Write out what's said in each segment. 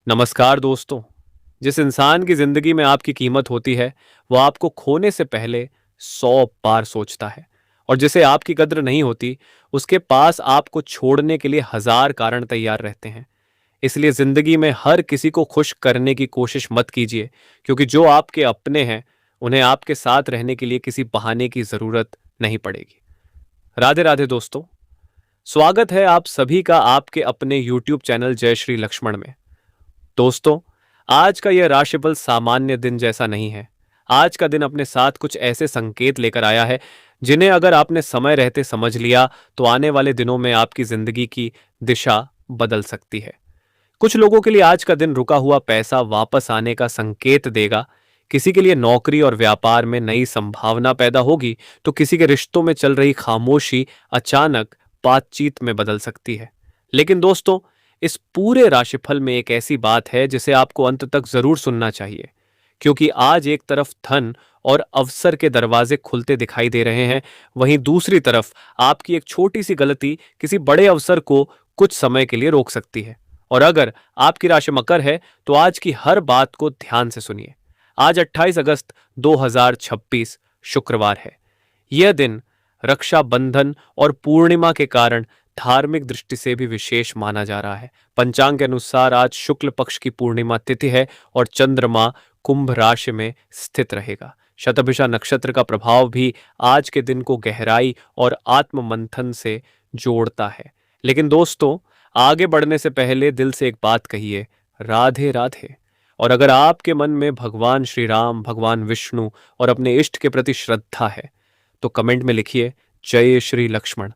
नमस्कार दोस्तों। जिस इंसान की जिंदगी में आपकी कीमत होती है वो आपको खोने से पहले 100 बार सोचता है, और जिसे आपकी कद्र नहीं होती उसके पास आपको छोड़ने के लिए 1000 कारण तैयार रहते हैं। इसलिए जिंदगी में हर किसी को खुश करने की कोशिश मत कीजिए, क्योंकि जो आपके अपने हैं उन्हें आपके साथ रहने के लिए किसी बहाने की जरूरत नहीं पड़ेगी। राधे राधे दोस्तों। स्वागत है आप सभी का आपके अपने यूट्यूब चैनल जय श्री लक्ष्मण में। दोस्तों, आज का यह राशिफल सामान्य दिन जैसा नहीं है। आज का दिन अपने साथ कुछ ऐसे संकेत लेकर आया है जिन्हें अगर आपने समय रहते समझ लिया तो आने वाले दिनों में आपकी जिंदगी की दिशा बदल सकती है। कुछ लोगों के लिए आज का दिन रुका हुआ पैसा वापस आने का संकेत देगा। किसी के लिए नौकरी और व्यापार में नई संभावना पैदा होगी, तो किसी के रिश्तों में चल रही खामोशी अचानक बातचीत में बदल सकती है। लेकिन दोस्तों, इस पूरे राशिफल में एक ऐसी बात है जिसे आपको अंत तक जरूर सुनना चाहिए, क्योंकि आज एक तरफ धन और अवसर के दरवाजे खुलते दिखाई दे रहे हैं, वहीं दूसरी तरफ आपकी एक छोटी सी गलती किसी बड़े अवसर को कुछ समय के लिए रोक सकती है। और अगर आपकी राशि मकर है तो आज की हर बात को ध्यान से सुनिए। आज 28 अगस्त 2026 शुक्रवार है। यह दिन रक्षाबंधन और पूर्णिमा के कारण धार्मिक दृष्टि से भी विशेष माना जा रहा है। पंचांग के अनुसार आज शुक्ल पक्ष की पूर्णिमा तिथि है और चंद्रमा कुंभ राशि में स्थित रहेगा। शतभिषा नक्षत्र का प्रभाव भी आज के दिन को गहराई और आत्म मंथन से जोड़ता है। लेकिन दोस्तों, आगे बढ़ने से पहले दिल से एक बात कहिए, राधे राधे। और अगर आपके मन में भगवान श्री राम, भगवान विष्णु और अपने इष्ट के प्रति श्रद्धा है तो कमेंट में लिखिए जय श्री लक्ष्मण।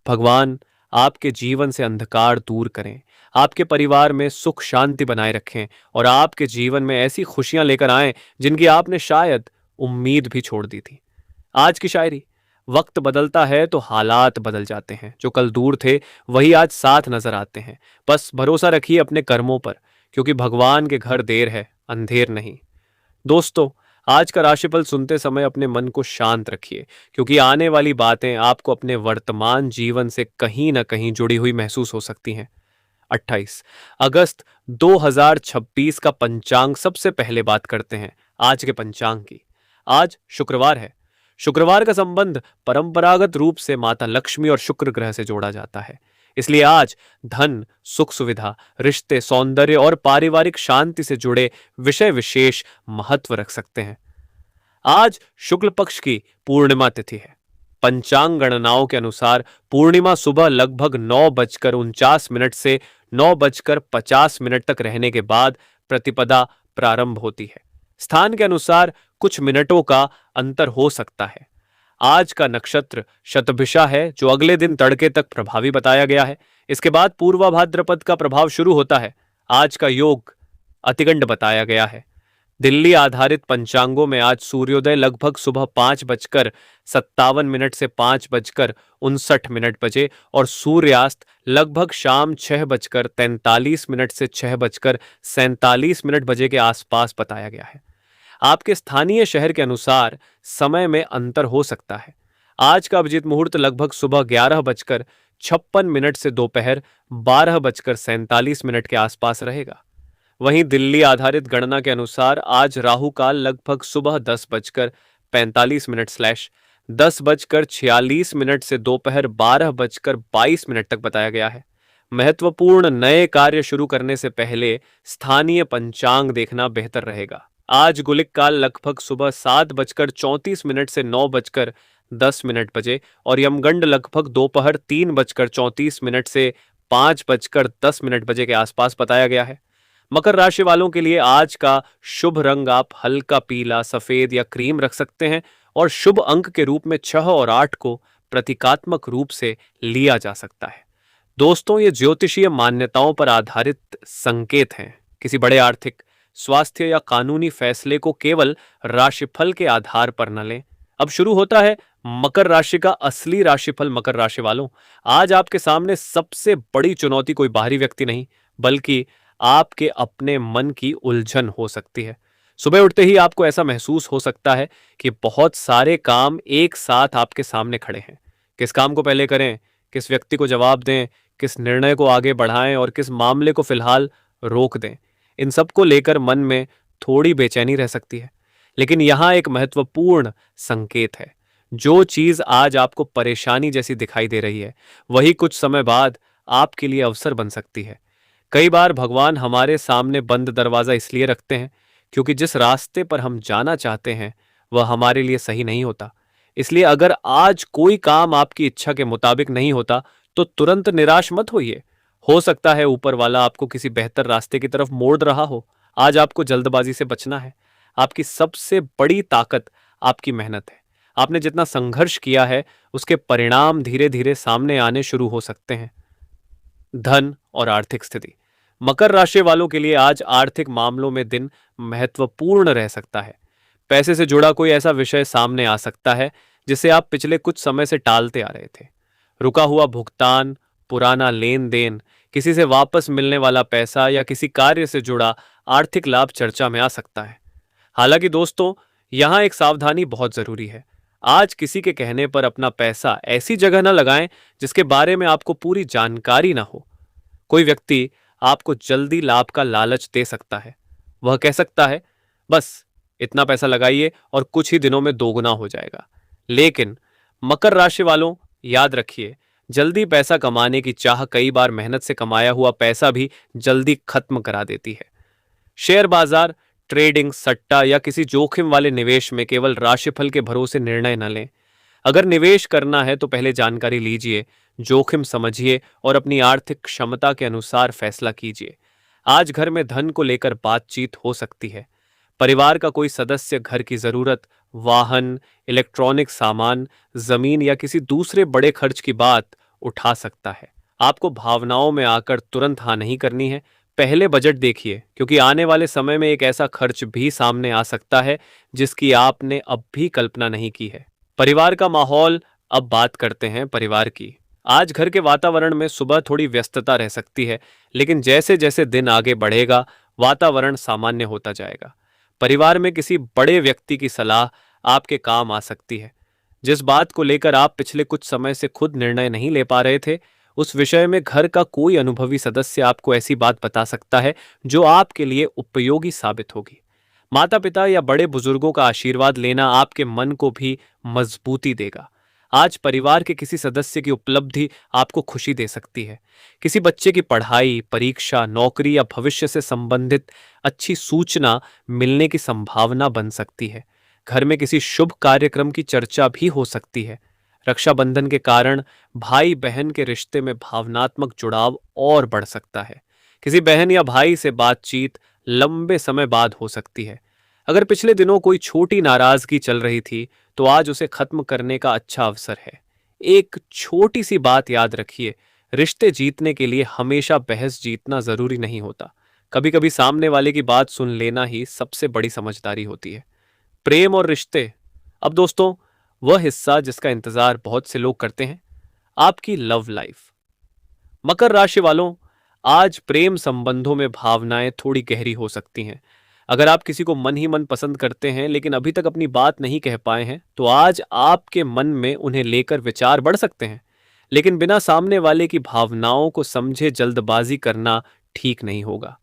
भगवान आपके जीवन से अंधकार दूर करें, आपके परिवार में सुख शांति बनाए रखें और आपके जीवन में ऐसी खुशियां लेकर आएं जिनकी आपने शायद उम्मीद भी छोड़ दी थी। आज की शायरी, वक्त बदलता है तो हालात बदल जाते हैं, जो कल दूर थे वही आज साथ नजर आते हैं। बस भरोसा रखिए अपने कर्मों पर, क्योंकि भगवान के घर देर है अंधेर नहीं। दोस्तों, आज का राशिफल सुनते समय अपने मन को शांत रखिए, क्योंकि आने वाली बातें आपको अपने वर्तमान जीवन से कहीं ना कहीं जुड़ी हुई महसूस हो सकती हैं। 28 अगस्त 2026 का पंचांग, सबसे पहले बात करते हैं आज के पंचांग की। आज शुक्रवार है। शुक्रवार का संबंध परंपरागत रूप से माता लक्ष्मी और शुक्र ग्रह से जोड़ा जाता है। इसलिए आज धन, सुख सुविधा, रिश्ते, सौंदर्य और पारिवारिक शांति से जुड़े विषय विशेष महत्व रख सकते हैं। आज शुक्ल पक्ष की पूर्णिमा तिथि है। पंचांग गणनाओं के अनुसार पूर्णिमा सुबह लगभग 9:49 से 9:50 तक रहने के बाद प्रतिपदा प्रारंभ होती है। स्थान के अनुसार कुछ मिनटों का अंतर हो सकता है। आज का नक्षत्र शतभिषा है, जो अगले दिन तड़के तक प्रभावी बताया गया है। इसके बाद पूर्वा भाद्रपद का प्रभाव शुरू होता है। आज का योग अतिगंड बताया गया है। दिल्ली आधारित पंचांगों में आज सूर्योदय लगभग सुबह 5:57 से 5:59 बजे और सूर्यास्त लगभग शाम 6:43 से 6:47 बजे के आसपास बताया गया है। आपके स्थानीय शहर के अनुसार समय में अंतर हो सकता है। आज का अभिजीत मुहूर्त लगभग सुबह 11:56 से दोपहर 12:47 के आसपास रहेगा। वहीं दिल्ली आधारित गणना के अनुसार आज राहु काल लगभग सुबह 10:45 10:46 से दोपहर 12:22 तक बताया गया है। महत्वपूर्ण नए कार्य शुरू करने से पहले स्थानीय पंचांग देखना बेहतर रहेगा। आज गुलिक काल लगभग सुबह 7:34 से 9:10 बजे और यमगंड लगभग दोपहर 3:34 से 5:10 बजे के आसपास बताया गया है। मकर राशि वालों के लिए आज का शुभ रंग आप हल्का पीला, सफेद या क्रीम रख सकते हैं और शुभ अंक के रूप में 6 और 8 को प्रतीकात्मक रूप से लिया जा सकता है। दोस्तों, ये ज्योतिषीय मान्यताओं पर आधारित संकेत हैं। किसी बड़े आर्थिक, स्वास्थ्य या कानूनी फैसले को केवल राशिफल के आधार पर न लें। अब शुरू होता है मकर राशि का असली राशिफल। मकर राशि वालों, आज आपके सामने सबसे बड़ी चुनौती कोई बाहरी व्यक्ति नहीं, बल्कि आपके अपने मन की उलझन हो सकती है। सुबह उठते ही आपको ऐसा महसूस हो सकता है कि बहुत सारे काम एक साथ आपके सामने खड़े हैं। किस काम को पहले करें, किस व्यक्ति को जवाब दें, किस निर्णय को आगे बढ़ाएं और किस मामले को फिलहाल रोक दें। इन सब को लेकर मन में थोड़ी बेचैनी रह सकती है। लेकिन यहाँ एक महत्वपूर्ण संकेत है। जो चीज आज आपको परेशानी जैसी दिखाई दे रही है, वही कुछ समय बाद आपके लिए अवसर बन सकती है। कई बार भगवान हमारे सामने बंद दरवाजा इसलिए रखते हैं क्योंकि जिस रास्ते पर हम जाना चाहते हैं वह हमारे लिए सही नहीं होता। इसलिए अगर आज कोई काम आपकी इच्छा के मुताबिक नहीं होता तो तुरंत निराश मत होइए। हो सकता है ऊपर वाला आपको किसी बेहतर रास्ते की तरफ मोड़ रहा हो। आज आपको जल्दबाजी से बचना है। आपकी सबसे बड़ी ताकत आपकी मेहनत है। आपने जितना संघर्ष किया है उसके परिणाम धीरे धीरे सामने आने शुरू हो सकते हैं। धन और आर्थिक स्थिति। मकर राशि वालों के लिए आज आर्थिक मामलों में दिन महत्वपूर्ण रह सकता है। पैसे से जुड़ा कोई ऐसा विषय सामने आ सकता है जिसे आप पिछले कुछ समय से टालते आ रहे थे। रुका हुआ भुगतान, पुराना लेन देन, किसी से वापस मिलने वाला पैसा या किसी कार्य से जुड़ा आर्थिक लाभ चर्चा में आ सकता है। हालांकि दोस्तों, यहां एक सावधानी बहुत जरूरी है। आज किसी के कहने पर अपना पैसा ऐसी जगह न लगाएं जिसके बारे में आपको पूरी जानकारी ना हो। कोई व्यक्ति आपको जल्दी लाभ का लालच दे सकता है। वह कह सकता है, बस इतना पैसा लगाइए और कुछ ही दिनों में दोगुना हो जाएगा। लेकिन मकर राशि वालों, याद रखिए, जल्दी पैसा कमाने की चाह कई बार मेहनत से कमाया हुआ पैसा भी जल्दी खत्म करा देती है। शेयर बाजार, ट्रेडिंग, सट्टा या किसी जोखिम वाले निवेश में केवल राशिफल के भरोसे निर्णय न लें। अगर निवेश करना है तो पहले जानकारी लीजिए, जोखिम समझिए और अपनी आर्थिक क्षमता के अनुसार फैसला कीजिए। आज घर में धन को लेकर बातचीत हो सकती है। परिवार का कोई सदस्य घर की जरूरत, वाहन, इलेक्ट्रॉनिक सामान, जमीन या किसी दूसरे बड़े खर्च की बात उठा सकता है। आपको भावनाओं में आकर तुरंत हाँ नहीं करनी है। पहले बजट देखिए, क्योंकि आने वाले समय में एक ऐसा खर्च भी सामने आ सकता है जिसकी आपने अब भी कल्पना नहीं की है। परिवार का माहौल। अब बात करते हैं परिवार की। आज घर के वातावरण में सुबह थोड़ी व्यस्तता रह सकती है, लेकिन जैसे जैसे दिन आगे बढ़ेगा वातावरण सामान्य होता जाएगा। परिवार में किसी बड़े व्यक्ति की सलाह आपके काम आ सकती है। जिस बात को लेकर आप पिछले कुछ समय से खुद निर्णय नहीं ले पा रहे थे, उस विषय में घर का कोई अनुभवी सदस्य आपको ऐसी बात बता सकता है जो आपके लिए उपयोगी साबित होगी। माता पिता या बड़े बुजुर्गों का आशीर्वाद लेना आपके मन को भी मजबूती देगा। आज परिवार के किसी सदस्य की उपलब्धि आपको खुशी दे सकती है। किसी बच्चे की पढ़ाई, परीक्षा, नौकरी या भविष्य से संबंधित अच्छी सूचना मिलने की संभावना बन सकती है। घर में किसी शुभ कार्यक्रम की चर्चा भी हो सकती है। रक्षाबंधन के कारण भाई बहन के रिश्ते में भावनात्मक जुड़ाव और बढ़ सकता है। किसी बहन या भाई से बातचीत लंबे समय बाद हो सकती है। अगर पिछले दिनों कोई छोटी नाराजगी चल रही थी तो आज उसे खत्म करने का अच्छा अवसर है। एक छोटी सी बात याद रखिए, रिश्ते जीतने के लिए हमेशा बहस जीतना जरूरी नहीं होता। कभी कभी सामने वाले की बात सुन लेना ही सबसे बड़ी समझदारी होती है। प्रेम और रिश्ते। अब दोस्तों, वह हिस्सा जिसका इंतजार बहुत से लोग करते हैं, आपकी लव लाइफ। मकर राशि वालों, आज प्रेम संबंधों में भावनाएं थोड़ी गहरी हो सकती हैं। अगर आप किसी को मन ही मन पसंद करते हैं लेकिन अभी तक अपनी बात नहीं कह पाए हैं, तो आज आपके मन में उन्हें लेकर विचार बढ़ सकते हैं। लेकिन बिना सामने वाले की भावनाओं को समझे जल्दबाजी करना ठीक नहीं होगा।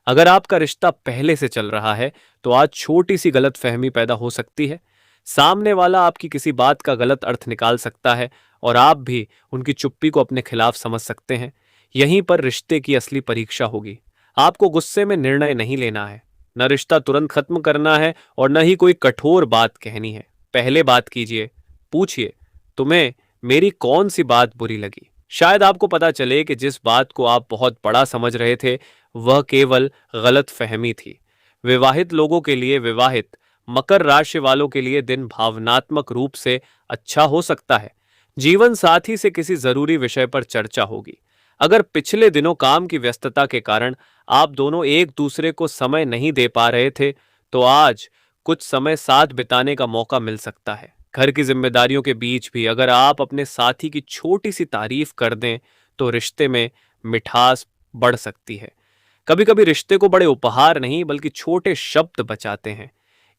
अगर आपका रिश्ता पहले से चल रहा है तो आज छोटी सी गलतफहमी पैदा हो सकती है। सामने वाला आपकी किसी बात का गलत अर्थ निकाल सकता है और आप भी उनकी चुप्पी को अपने खिलाफ समझ सकते हैं। यहीं पर रिश्ते की असली परीक्षा होगी। आपको गुस्से में निर्णय नहीं लेना है, न रिश्ता तुरंत खत्म करना है और न ही कोई कठोर बात कहनी है। पहले बात कीजिए, पूछिए, तुम्हें मेरी कौन सी बात बुरी लगी। शायद आपको पता चले कि जिस बात को आप बहुत बड़ा समझ रहे थे वह केवल गलत फहमी थी। विवाहित लोगों के लिए, विवाहित मकर राशि वालों के लिए दिन भावनात्मक रूप से अच्छा हो सकता है। जीवन साथी से किसी जरूरी विषय पर चर्चा होगी। अगर पिछले दिनों काम की व्यस्तता के कारण आप दोनों एक दूसरे को समय नहीं दे पा रहे थे, तो आज कुछ समय साथ बिताने का मौका मिल सकता है। घर की जिम्मेदारियों के बीच भी अगर आप अपने साथी की छोटी सी तारीफ कर दें तो रिश्ते में मिठास बढ़ सकती है। कभी कभी रिश्ते को बड़े उपहार नहीं बल्कि छोटे शब्द बचाते हैं।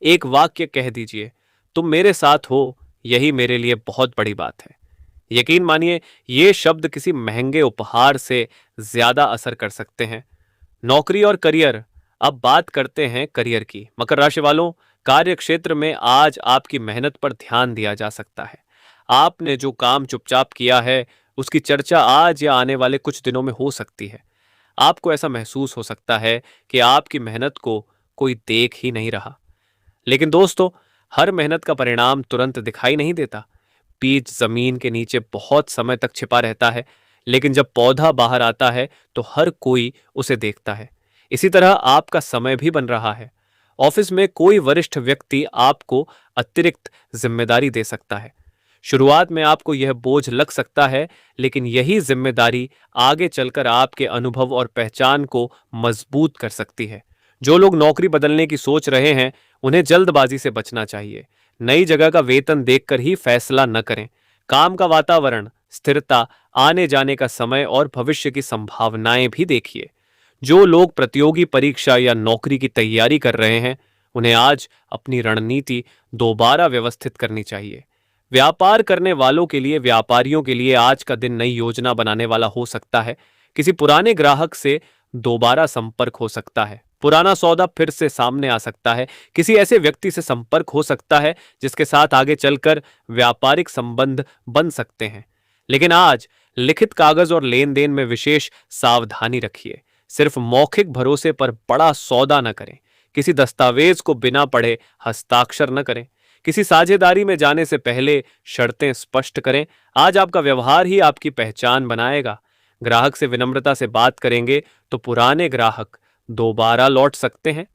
एक वाक्य कह दीजिए, तुम मेरे साथ हो, यही मेरे लिए बहुत बड़ी बात है। यकीन मानिए, ये शब्द किसी महंगे उपहार से ज्यादा असर कर सकते हैं। नौकरी और करियर। अब बात करते हैं करियर की। मकर राशि वालों, कार्य क्षेत्र में आज आपकी मेहनत पर ध्यान दिया जा सकता है। आपने जो काम चुपचाप किया है उसकी चर्चा आज या आने वाले कुछ दिनों में हो सकती है। आपको ऐसा महसूस हो सकता है कि आपकी मेहनत को कोई देख ही नहीं रहा। लेकिन दोस्तों, हर मेहनत का परिणाम तुरंत दिखाई नहीं देता। बीज जमीन के नीचे बहुत समय तक छिपा रहता है, लेकिन जब पौधा बाहर आता है तो हर कोई उसे देखता है। इसी तरह आपका समय भी बन रहा है। ऑफिस में कोई वरिष्ठ व्यक्ति आपको अतिरिक्त जिम्मेदारी दे सकता है। शुरुआत में आपको यह बोझ लग सकता है, लेकिन यही जिम्मेदारी आगे चलकर आपके अनुभव और पहचान को मजबूत कर सकती है। जो लोग नौकरी बदलने की सोच रहे हैं, उन्हें जल्दबाजी से बचना चाहिए। नई जगह का वेतन देखकर ही फैसला न करें। काम का वातावरण, स्थिरता, आने जाने का समय और भविष्य की संभावनाएं भी देखिए। जो लोग प्रतियोगी परीक्षा या नौकरी की तैयारी कर रहे हैं, उन्हें आज अपनी रणनीति दोबारा व्यवस्थित करनी चाहिए। व्यापार करने वालों के लिए, व्यापारियों के लिए आज का दिन नई योजना बनाने वाला हो सकता है। किसी पुराने ग्राहक से दोबारा संपर्क हो सकता है। पुराना सौदा फिर से सामने आ सकता है। किसी ऐसे व्यक्ति से संपर्क हो सकता है जिसके साथ आगे चलकर व्यापारिक संबंध बन सकते हैं। लेकिन आज लिखित कागज और लेन देन में विशेष सावधानी रखिए। सिर्फ मौखिक भरोसे पर बड़ा सौदा न करें। किसी दस्तावेज को बिना पढ़े हस्ताक्षर न करें। किसी साझेदारी में जाने से पहले शर्तें स्पष्ट करें। आज आपका व्यवहार ही आपकी पहचान बनाएगा। ग्राहक से विनम्रता से बात करेंगे तो पुराने ग्राहक दोबारा लौट सकते हैं।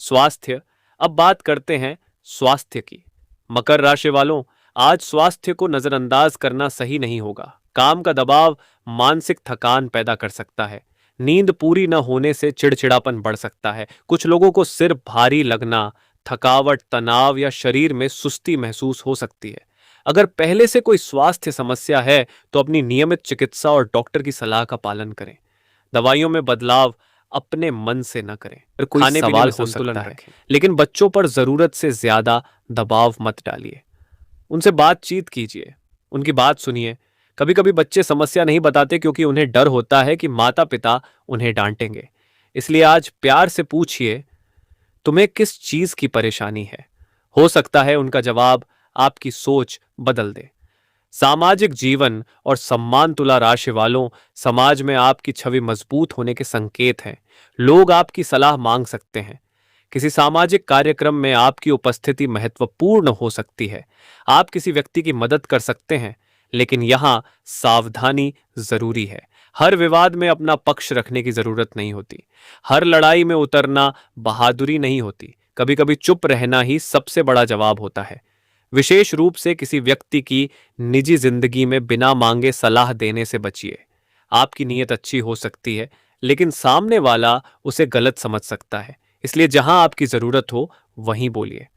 स्वास्थ्य। अब बात करते हैं स्वास्थ्य की। मकर राशि वालों, आज स्वास्थ्य को नजरअंदाज करना सही नहीं होगा। काम का दबाव मानसिक थकान पैदा कर सकता है। नींद पूरी न होने से चिड़चिड़ापन बढ़ सकता है। कुछ लोगों को सिर भारी लगना, थकावट, तनाव या शरीर में सुस्ती महसूस हो सकती है। अगर पहले से कोई स्वास्थ्य समस्या है तो अपनी नियमित चिकित्सा और डॉक्टर की सलाह का पालन करें। दवाइयों में बदलाव अपने मन से न करें। फिर कोई खाने पीने सवाल में हो संतुलन सकता है, रखें। लेकिन बच्चों पर जरूरत से ज्यादा दबाव मत डालिए। उनसे बातचीत कीजिए, उनकी बात सुनिए। कभी कभी बच्चे समस्या नहीं बताते क्योंकि उन्हें डर होता है कि माता पिता उन्हें डांटेंगे। इसलिए आज प्यार से पूछिए, तुम्हें किस चीज की परेशानी है। हो सकता है उनका जवाब आपकी सोच बदल दे। सामाजिक जीवन और सम्मान। तुला राशि वालों, समाज में आपकी छवि मजबूत होने के संकेत हैं। लोग आपकी सलाह मांग सकते हैं। किसी सामाजिक कार्यक्रम में आपकी उपस्थिति महत्वपूर्ण हो सकती है। आप किसी व्यक्ति की मदद कर सकते हैं, लेकिन यहां सावधानी जरूरी है। हर विवाद में अपना पक्ष रखने की जरूरत नहीं होती। हर लड़ाई में उतरना बहादुरी नहीं होती। कभी कभी चुप रहना ही सबसे बड़ा जवाब होता है। विशेष रूप से किसी व्यक्ति की निजी जिंदगी में बिना मांगे सलाह देने से बचिए। आपकी नीयत अच्छी हो सकती है, लेकिन सामने वाला उसे गलत समझ सकता है। इसलिए जहां आपकी जरूरत हो वहीं बोलिए।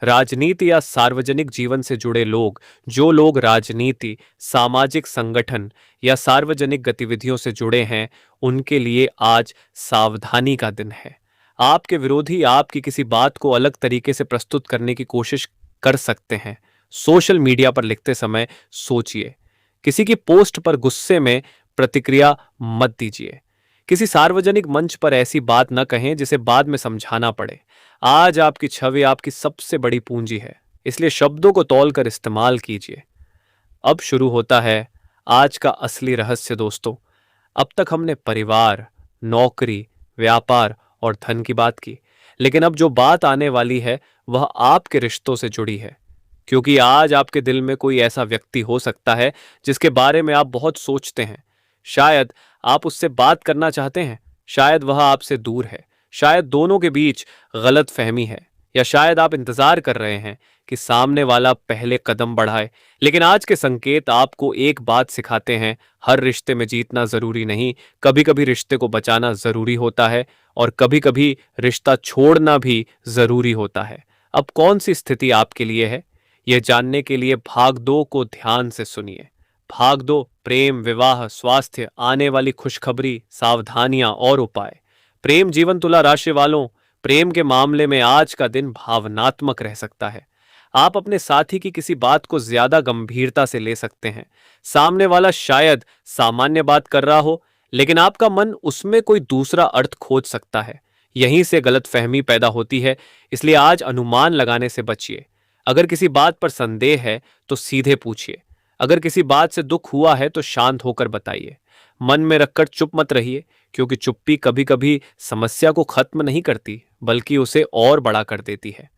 राजनीति या सार्वजनिक जीवन से जुड़े लोग, जो लोग राजनीति, सामाजिक संगठन या सार्वजनिक गतिविधियों से जुड़े हैं, उनके लिए आज सावधानी का दिन है। आपके विरोधी आपकी किसी बात को अलग तरीके से प्रस्तुत करने की कोशिश कर सकते हैं। सोशल मीडिया पर लिखते समय सोचिए। किसी की पोस्ट पर गुस्से में प्रतिक्रिया मत दीजिए। किसी सार्वजनिक मंच पर ऐसी बात न कहें जिसे बाद में समझाना पड़े। आज आपकी छवि आपकी सबसे बड़ी पूंजी है, इसलिए शब्दों को तौलकर इस्तेमाल कीजिए। अब शुरू होता है आज का असली रहस्य दोस्तों। अब तक हमने परिवार, नौकरी, व्यापार और धन की बात की, लेकिन अब जो बात आने वाली है वह आपके रिश्तों से जुड़ी है। क्योंकि आज आपके दिल में कोई ऐसा व्यक्ति हो सकता है जिसके बारे में आप बहुत सोचते हैं। शायद आप उससे बात करना चाहते हैं, शायद वह आपसे दूर है, शायद दोनों के बीच गलत फहमी है, या शायद आप इंतजार कर रहे हैं कि सामने वाला पहले कदम बढ़ाए। लेकिन आज के संकेत आपको एक बात सिखाते हैं, हर रिश्ते में जीतना जरूरी नहीं। कभी कभी रिश्ते को बचाना जरूरी होता है, और कभी कभी रिश्ता छोड़ना भी जरूरी होता है। अब कौन सी स्थिति आपके लिए है, यह जानने के लिए भाग 2 को ध्यान से सुनिए। भाग 2, प्रेम, विवाह, स्वास्थ्य, आने वाली खुशखबरी, सावधानियां और उपाय। प्रेम जीवन। तुला राशि वालों, प्रेम के मामले में आज का दिन भावनात्मक रह सकता है। आप अपने साथी की किसी बात को ज्यादा गंभीरता से ले सकते हैं। सामने वाला शायद सामान्य बात कर रहा हो, लेकिन आपका मन उसमें कोई दूसरा अर्थ खोज सकता है। यहीं से गलतफहमी पैदा होती है, इसलिए आज अनुमान लगाने से बचिए। अगर किसी बात पर संदेह है तो सीधे पूछिए। अगर किसी बात से दुख हुआ है तो शांत होकर बताइए। मन में रखकर चुप मत रहिए, क्योंकि चुप्पी कभी कभी समस्या को खत्म नहीं करती बल्कि उसे और बड़ा कर देती है।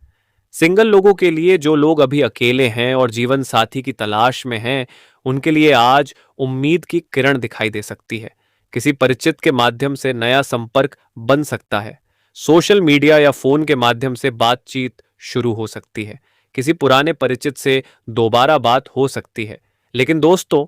सिंगल लोगों के लिए, जो लोग अभी अकेले हैं और जीवन साथी की तलाश में हैं, उनके लिए आज उम्मीद की किरण दिखाई दे सकती है। किसी परिचित के माध्यम से नया संपर्क बन सकता है। सोशल मीडिया या फोन के माध्यम से बातचीत शुरू हो सकती है। किसी पुराने परिचित से दोबारा बात हो सकती है। लेकिन दोस्तों,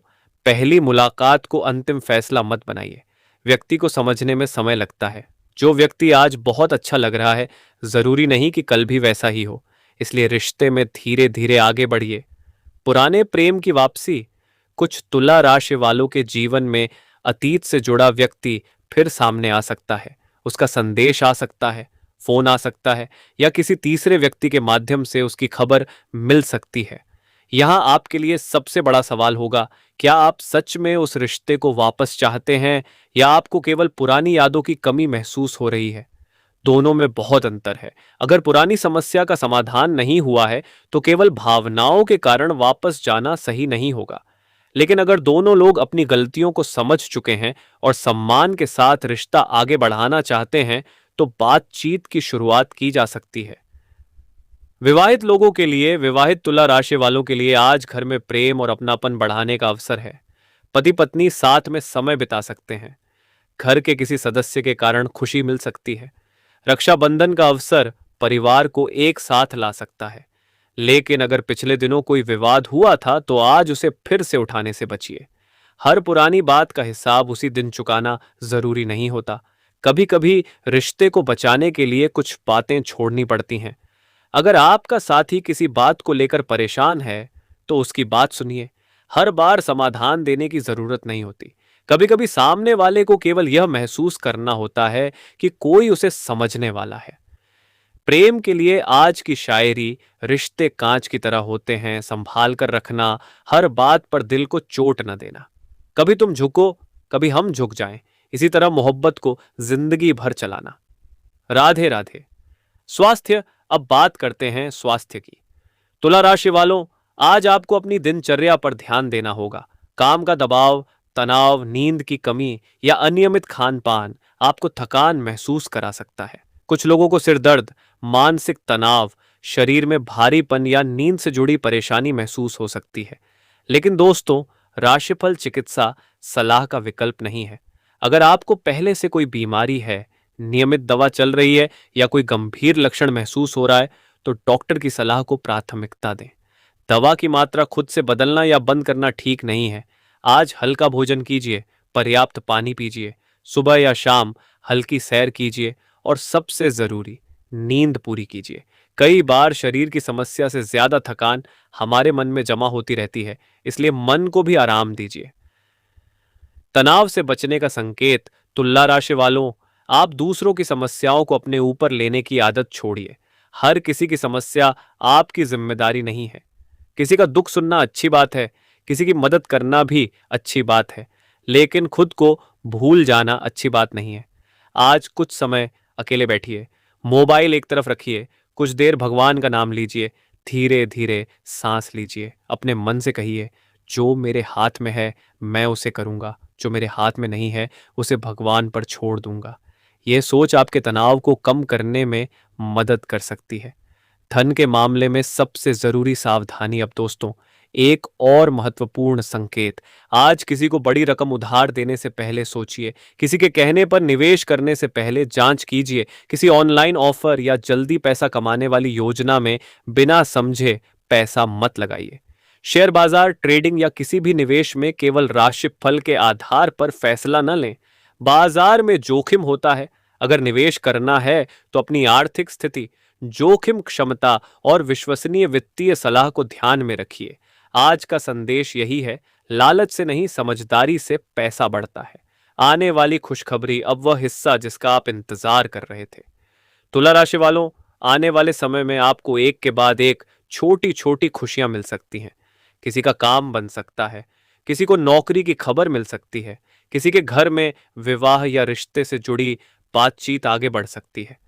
पहली मुलाकात को अंतिम फैसला मत बनाइए। व्यक्ति को समझने में समय लगता है। जो व्यक्ति आज बहुत अच्छा लग रहा है, जरूरी नहीं कि कल भी वैसा ही हो। इसलिए रिश्ते में धीरे धीरे आगे बढ़िए। पुराने प्रेम की वापसी। कुछ तुला राशि वालों के जीवन में अतीत से जुड़ा व्यक्ति फिर सामने आ सकता है। उसका संदेश आ सकता है, फोन आ सकता है, या किसी तीसरे व्यक्ति के माध्यम से उसकी खबर मिल सकती है। यहां आपके लिए सबसे बड़ा सवाल होगा, क्या आप सच में उस रिश्ते को वापस चाहते हैं या आपको केवल पुरानी यादों की कमी महसूस हो रही है? दोनों में बहुत अंतर है। अगर पुरानी समस्या का समाधान नहीं हुआ है तो केवल भावनाओं के कारण वापस जाना सही नहीं होगा। लेकिन अगर दोनों लोग अपनी गलतियों को समझ चुके हैं और सम्मान के साथ रिश्ता आगे बढ़ाना चाहते हैं, तो बातचीत की शुरुआत की जा सकती है। विवाहित लोगों के लिए, विवाहित तुला राशि वालों के लिए आज घर में प्रेम और अपनापन बढ़ाने का अवसर है। पति पत्नी साथ में समय बिता सकते हैं। घर के किसी सदस्य के कारण खुशी मिल सकती है। रक्षाबंधन का अवसर परिवार को एक साथ ला सकता है। लेकिन अगर पिछले दिनों कोई विवाद हुआ था तो आज उसे फिर से उठाने से बचिए। हर पुरानी बात का हिसाब उसी दिन चुकाना जरूरी नहीं होता। कभी कभी रिश्ते को बचाने के लिए कुछ बातें छोड़नी पड़ती हैं। अगर आपका साथी किसी बात को लेकर परेशान है तो उसकी बात सुनिए। हर बार समाधान देने की जरूरत नहीं होती। कभी कभी सामने वाले को केवल यह महसूस करना होता है कि कोई उसे समझने वाला है। प्रेम के लिए आज की शायरी, रिश्ते कांच की तरह होते हैं, संभाल कर रखना, हर बात पर दिल को चोट न देना। कभी तुम झुको, कभी हम झुक जाएं, इसी तरह मोहब्बत को जिंदगी भर चलाना। राधे राधे। स्वास्थ्य। अब बात करते हैं स्वास्थ्य की। तुला राशि वालों, आज आपको अपनी दिनचर्या पर ध्यान देना होगा। काम का दबाव, तनाव, नींद की कमी या अनियमित खान पान आपको थकान महसूस करा सकता है। कुछ लोगों को सिर दर्द, मानसिक तनाव, शरीर में भारीपन या नींद से जुड़ी परेशानी महसूस हो सकती है। लेकिन दोस्तों, राशिफल चिकित्सा सलाह का विकल्प नहीं है। अगर आपको पहले से कोई बीमारी है, नियमित दवा चल रही है या कोई गंभीर लक्षण महसूस हो रहा है, तो डॉक्टर की सलाह को प्राथमिकता दें। दवा की मात्रा खुद से बदलना या बंद करना ठीक नहीं है। आज हल्का भोजन कीजिए, पर्याप्त पानी पीजिए, सुबह या शाम हल्की सैर कीजिए और सबसे जरूरी, नींद पूरी कीजिए। कई बार शरीर की समस्या से ज्यादा थकान हमारे मन में जमा होती रहती है, इसलिए मन को भी आराम दीजिए। तनाव से बचने का संकेत। तुला राशि वालों, आप दूसरों की समस्याओं को अपने ऊपर लेने की आदत छोड़िए। हर किसी की समस्या आपकी जिम्मेदारी नहीं है। किसी का दुख सुनना अच्छी बात है, किसी की मदद करना भी अच्छी बात है, लेकिन खुद को भूल जाना अच्छी बात नहीं है। आज कुछ समय अकेले बैठिए, मोबाइल एक तरफ रखिए, कुछ देर भगवान का नाम लीजिए, धीरे धीरे सांस लीजिए। अपने मन से कहिए, जो मेरे हाथ में है मैं उसे करूंगा, जो मेरे हाथ में नहीं है उसे भगवान पर छोड़ दूंगा। यह सोच आपके तनाव को कम करने में मदद कर सकती है। धन के मामले में सबसे जरूरी सावधानी। अब दोस्तों, एक और महत्वपूर्ण संकेत। आज किसी को बड़ी रकम उधार देने से पहले सोचिए। किसी के कहने पर निवेश करने से पहले जांच कीजिए। किसी ऑनलाइन ऑफर या जल्दी पैसा कमाने वाली योजना में बिना समझे पैसा मत लगाइए। शेयर बाजार, ट्रेडिंग या किसी भी निवेश में केवल राशिफल के आधार पर फैसला न लें। बाजार में जोखिम होता है। अगर निवेश करना है तो अपनी आर्थिक स्थिति, जोखिम क्षमता और विश्वसनीय वित्तीय सलाह को ध्यान में रखिए। आज का संदेश यही है, लालच से नहीं समझदारी से पैसा बढ़ता है। आने वाली खुशखबरी, अब वह हिस्सा जिसका आप इंतजार कर रहे थे। तुला राशि वालों, आने वाले समय में आपको एक के बाद एक छोटी छोटी खुशियां मिल सकती हैं। किसी का काम बन सकता है, किसी को नौकरी की खबर मिल सकती है, किसी के घर में विवाह या रिश्ते से जुड़ी बातचीत आगे बढ़ सकती है।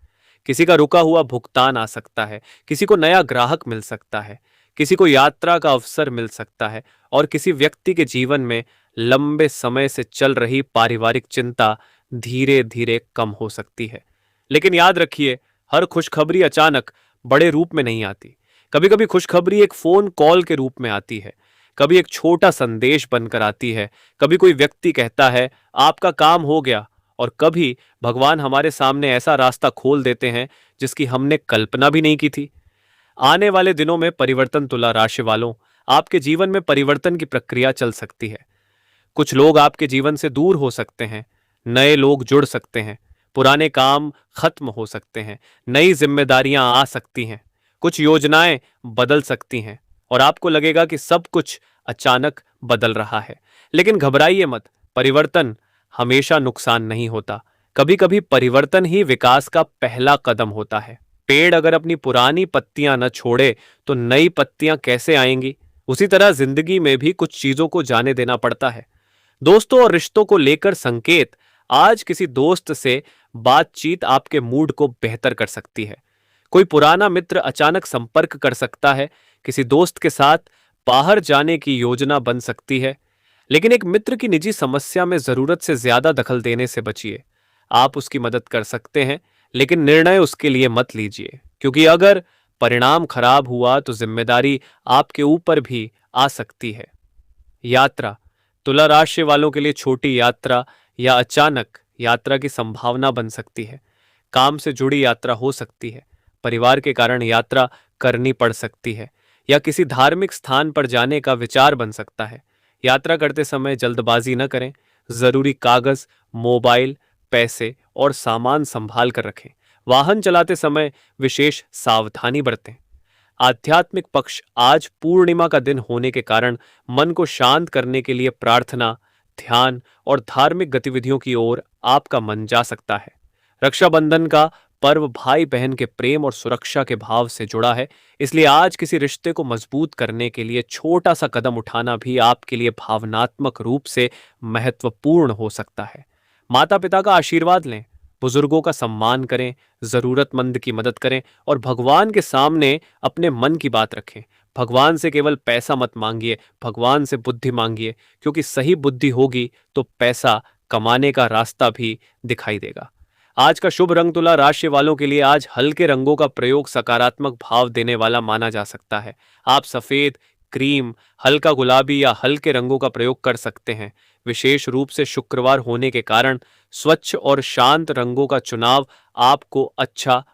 किसी का रुका हुआ भुगतान आ सकता है, किसी को नया ग्राहक मिल सकता है, किसी को यात्रा का अवसर मिल सकता है और किसी व्यक्ति के जीवन में लंबे समय से चल रही पारिवारिक चिंता धीरे धीरे कम हो सकती है। लेकिन याद रखिए, हर खुशखबरी अचानक बड़े रूप में नहीं आती। कभी कभी खुशखबरी एक फोन कॉल के रूप में आती है, कभी एक छोटा संदेश बनकर आती है, कभी कोई व्यक्ति कहता है आपका काम हो गया, और कभी भगवान हमारे सामने ऐसा रास्ता खोल देते हैं जिसकी हमने कल्पना भी नहीं की थी। आने वाले दिनों में परिवर्तन तुला राशि वालों, आपके जीवन में परिवर्तन की प्रक्रिया चल सकती है। कुछ लोग आपके जीवन से दूर हो सकते हैं, नए लोग जुड़ सकते हैं, पुराने काम खत्म हो सकते हैं, नई जिम्मेदारियां आ सकती हैं, कुछ योजनाएं बदल सकती हैं और आपको लगेगा कि सब कुछ अचानक बदल रहा है। लेकिन घबराइए मत, परिवर्तन हमेशा नुकसान नहीं होता। कभी कभी परिवर्तन ही विकास का पहला कदम होता है। पेड़ अगर अपनी पुरानी पत्तियां न छोड़े तो नई पत्तियां कैसे आएंगी? उसी तरह जिंदगी में भी कुछ चीजों को जाने देना पड़ता है। दोस्तों और रिश्तों को लेकर संकेत, आज किसी दोस्त से बातचीत आपके मूड को बेहतर कर सकती है। कोई पुराना मित्र अचानक संपर्क कर सकता है, किसी दोस्त के साथ बाहर जाने की योजना बन सकती है। लेकिन एक मित्र की निजी समस्या में जरूरत से ज्यादा दखल देने से बचिए। आप उसकी मदद कर सकते हैं, लेकिन निर्णय उसके लिए मत लीजिए, क्योंकि अगर परिणाम खराब हुआ तो जिम्मेदारी आपके ऊपर भी आ सकती है। यात्रा, तुला राशि वालों के लिए छोटी यात्रा या अचानक यात्रा की संभावना बन सकती है। काम से जुड़ी यात्रा हो सकती है, परिवार के कारण यात्रा करनी पड़ सकती है, या किसी धार्मिक स्थान पर जाने का विचार बन सकता है। यात्रा करते समय जल्दबाजी न करें, जरूरी कागज, मोबाइल, पैसे और सामान संभाल कर रखें। वाहन चलाते समय विशेष सावधानी बरतें। आध्यात्मिक पक्ष, आज पूर्णिमा का दिन होने के कारण मन को शांत करने के लिए प्रार्थना, ध्यान और धार्मिक गतिविधियों की ओर आपका मन जा सकता है। रक्षाबंधन का पर्व भाई बहन के प्रेम और सुरक्षा के भाव से जुड़ा है, इसलिए आज किसी रिश्ते को मजबूत करने के लिए छोटा सा कदम उठाना भी आपके लिए भावनात्मक रूप से महत्वपूर्ण हो सकता है। माता पिता का आशीर्वाद लें, बुजुर्गों का सम्मान करें, जरूरतमंद की मदद करें और भगवान के सामने अपने मन की बात रखें। भगवान से केवल पैसा मत मांगिए, भगवान से बुद्धि मांगिए, क्योंकि सही बुद्धि होगी तो पैसा कमाने का रास्ता भी दिखाई देगा। आज का शुभ रंग, तुला राशि वालों के लिए आज हल्के रंगों का प्रयोग सकारात्मक भाव देने वाला माना जा सकता है। आप सफेद, क्रीम, हल्का गुलाबी या हल्के रंगों का प्रयोग कर सकते हैं। विशेष रूप से शुक्रवार होने के कारण स्वच्छ और शांत रंगों का चुनाव आपको अच्छा